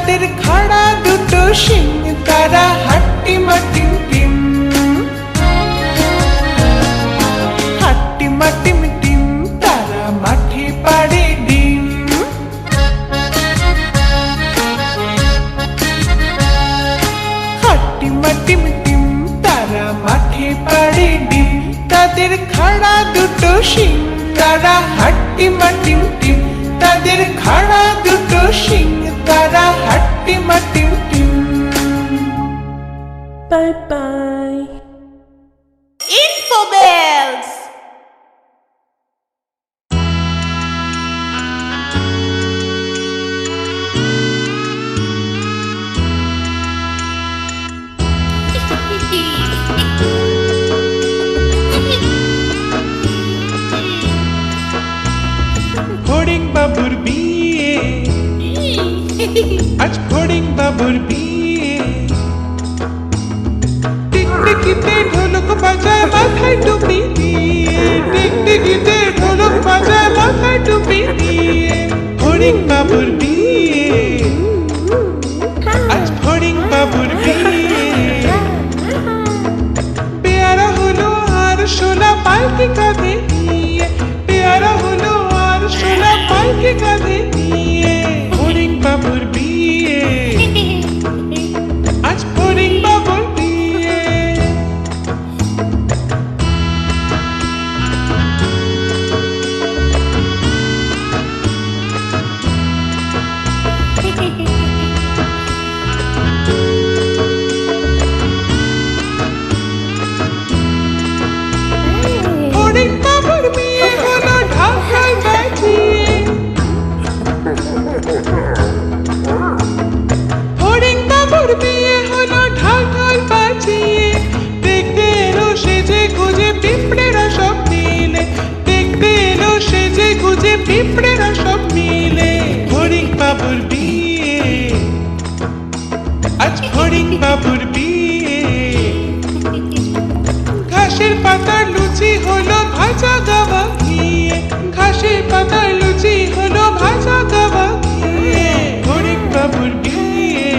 তাদের খাড়া দুটো শিং, তারা হাট্টিমা টিম টিম, হাট্টিমা টিম টিম, তারা মাঠে পাড়ে ডিম। হাট্টিমা টিম টিম, তারা মাঠে পাড়ে ডিম, তাদের খাড়া দুটো শিং, তারা হাট্টিমা টিম টিম, তাদের খাড়া দুটো শিং, তারা হাট্টিমা টিম টিম। Bye bye. Infobells! ফড়িং বাবুর বিয়ে, আজ ফড়িং বাবুর বিয়ে। টিকটিকিতে ঢোলক বাজায় মাথায় টুপি দিয়ে, টিকটিকিতে ঢোলক বাজায় মাথায় টুপি দিয়ে। ফড়িং বাবুর বিয়ে, আজ ফড়িং বাবুর বিয়ে। পেয়ারা হলো আর শোলা পালকি কাঁধে নিয়ে, পেয়ারা হলো আর শোলা পালকি কাঁধে নিয়ে। ফড়িং বাবুর বিয়ে, আজ ফড়িং বাবুর বিয়ে। ফড়িং বাবুর বিয়ে হলো ঢাকায় বাজিয়ে, ফড়িং বাবুর বিয়ে হলো ঢাকায় বাজিয়ে। দেখতে এলো সেজে গুজে পিঁপড়েরা সব মিলে, দেখতে এলো সেজে গুজে পিঁপড়েরা সব মিলে। ফড়িং বাবুর বিয়ে, আজ ফড়িং বাবুর বিয়ে। ঘাসের পাতার লুচি হলো ভাজা গাওয়া ঘিয়ে, ঘাসের পাতার লুচি হলো ভাজা গাওয়া ঘিয়ে। ফড়িং বাবুর বিয়ে,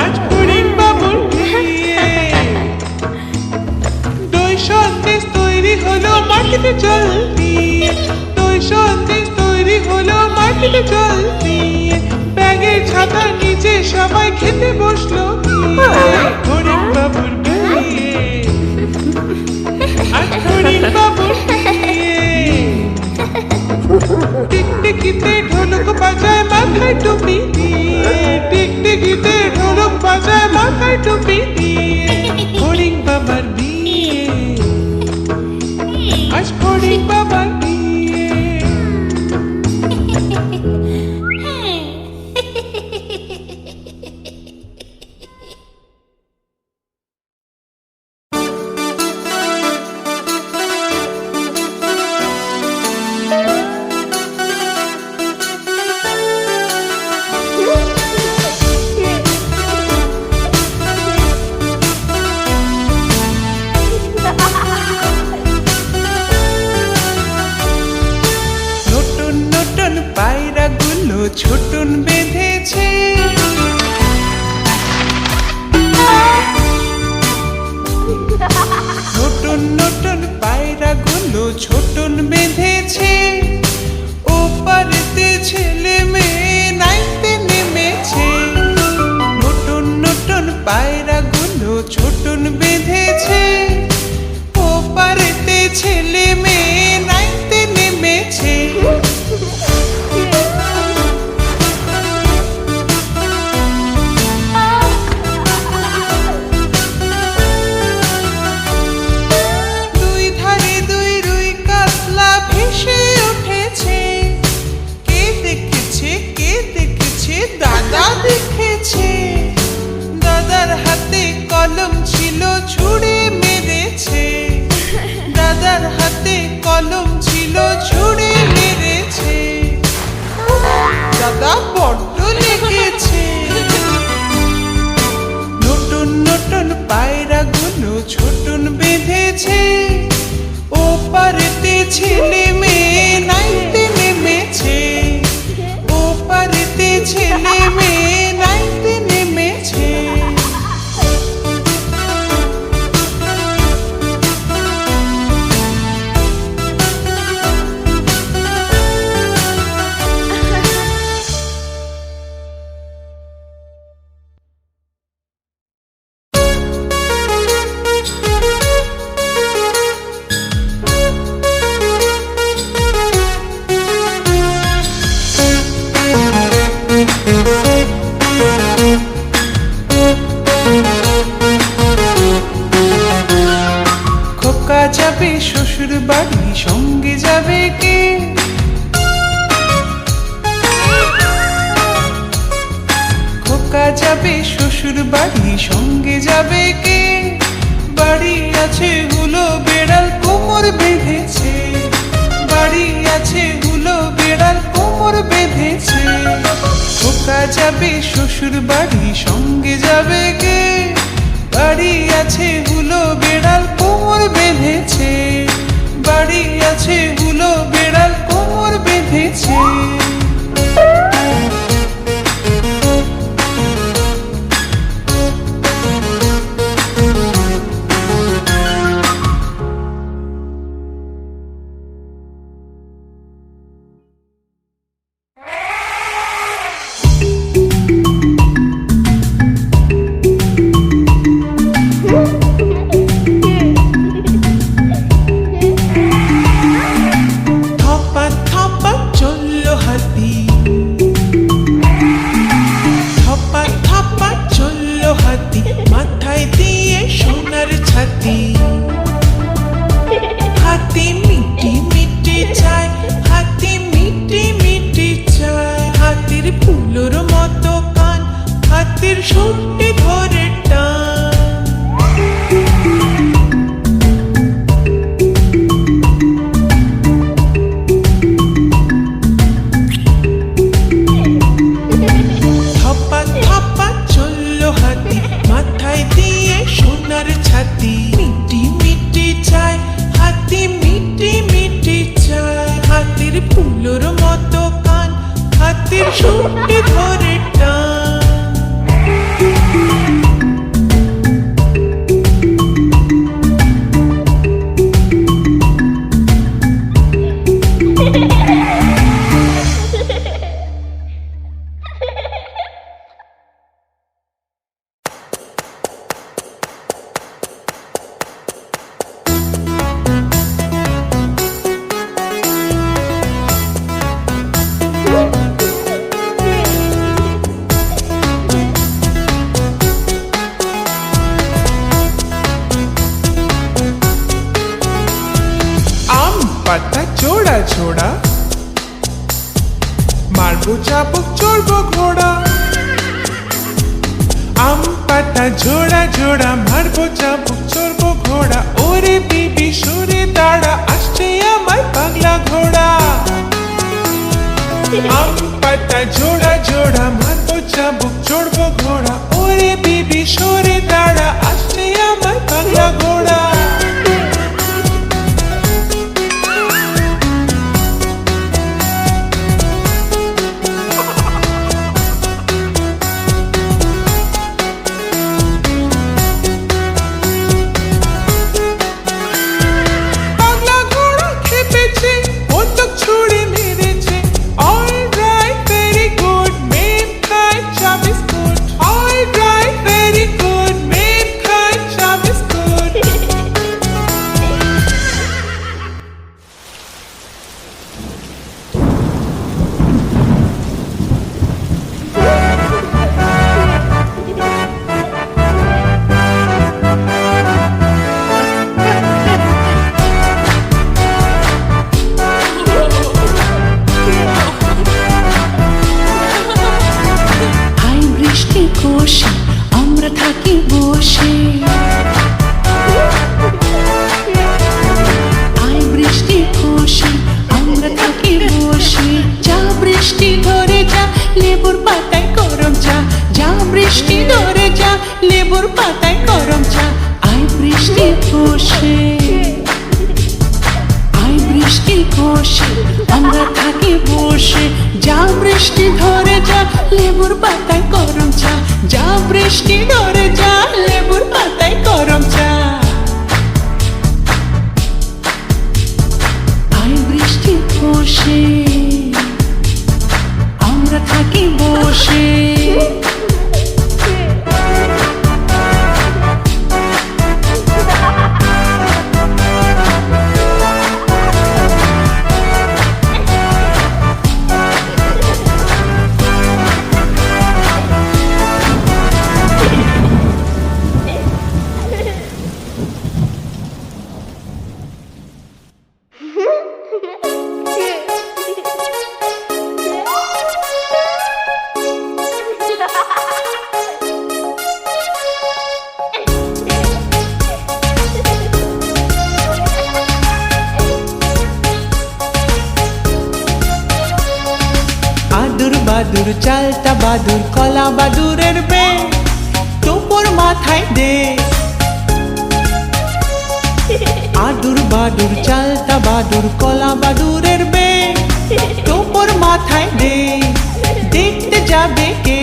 আজ ফড়িং বাবুর বিয়ে। দই সন্দেশ তৈরি হলো মাটিতে জল দিয়ে, দই সন্দেশ তৈরি হলো মাটিতে জল দিয়ে। ব্যাগের ছাতার নিচে সবাই খেতে বসলো গিয়ে। ফড়িং বাবুর বিয়ে, আজ ফড়িং বাবুর বিয়ে। টিকটিকিতে ঢোলক বাজায় মাথায় টুপি দিয়ে, টিকটিকিতে ঢোলক বাজায় মাথায় টুপি দিয়ে। ফড়িং বাবার বিয়ে, আজ ফড়িং বাবার বিয়ে। নতুন নতুন পায়রাগুলো ছোটন বেঁধেছে, নতুন নতুন পায়রাগুলো ছোটন বেঁধেছে। ওপারেতে ছেলে মেয়ে নাইতে নেমেছে, নতুন নতুন পায়রাগুলো ছোটন বেঁধেছে। ওপারেতে ছেলে মেয়ে নাইতে নেমেছে। বাড়ি সঙ্গে যাবে কে? বাড়ি আছে হুলো বেড়াল কোমর বেঁধেছে, বাড়ি আছে হুলো বেড়াল কোমর বেঁধেছে। খোকা যাবে শ্বশুর বাড়ি সঙ্গে যাবে কে? বাড়ি আছে হুলো বেড়াল কোমর বেঁধেছে, বাড়ি আছে হুলো বেড়াল কোমর বেঁধেছে। ছোড়া মারবো চাবুক চড়বো ঘোড়া, আম পাতা জোড়া জোড়া মারবো চাবুক চড়বো ঘোড়া। ওরে বিবি সরে দাঁড়া আসছে আমার পাগলা ঘোড়া। আম পাতা জোড়া জোড়া মারবো চাবুক চড়বো ঘোড়া। ওরে বিবি সরে দাঁড়া আসছে আমার পাগলা ঘোড়া। লেবুর পাতায় গরম চা, আয় বৃষ্টি বসে, আয় বৃষ্টি বসে, আমরা থাকি বসে। যা বৃষ্টি ধরে যা লেবুর পাতায় গরম চা, যা বৃষ্টি ধরে যা লেবুর পাতায় গরম চা। আয় বৃষ্টি বসে, আমরা থাকি বসে। আদুর বাদুর চালতা বাদুর কলা বাদুরের বে টোপর মাথায় দে আদুর বাদুর চালতা বাদুর কলা বাদুরের বে টোপর মাথায় দে দেখতে যাবে কে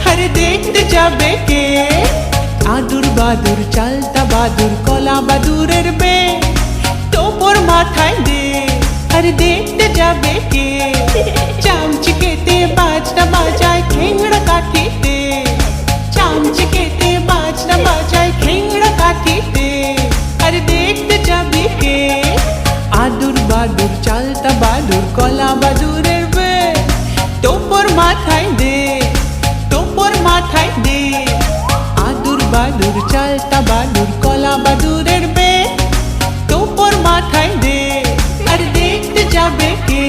আরে দেখতে যাবে কে আদুর বাদুর চালতা বাদুর কলা বাদুরের বে টোপর মাথায় দে আরে দেখতে যাবে কে চামচিকেতে বাজনা বাজায় খেংড়া কাঠিতে চামচিকেতে বাজনা বাজায় খেংড়া কাঠিতে আরে দেখতে যাবে কে আদুর বাদুর চালতা বাদুর কলা বাদুরের বে টোপর মাথায় দে টোপর মাথায় দে আদুর বাদুর চালতা বাদুর কলা বাদুরের বে টোপর মাথায় দে আর দেখতে যাবে কে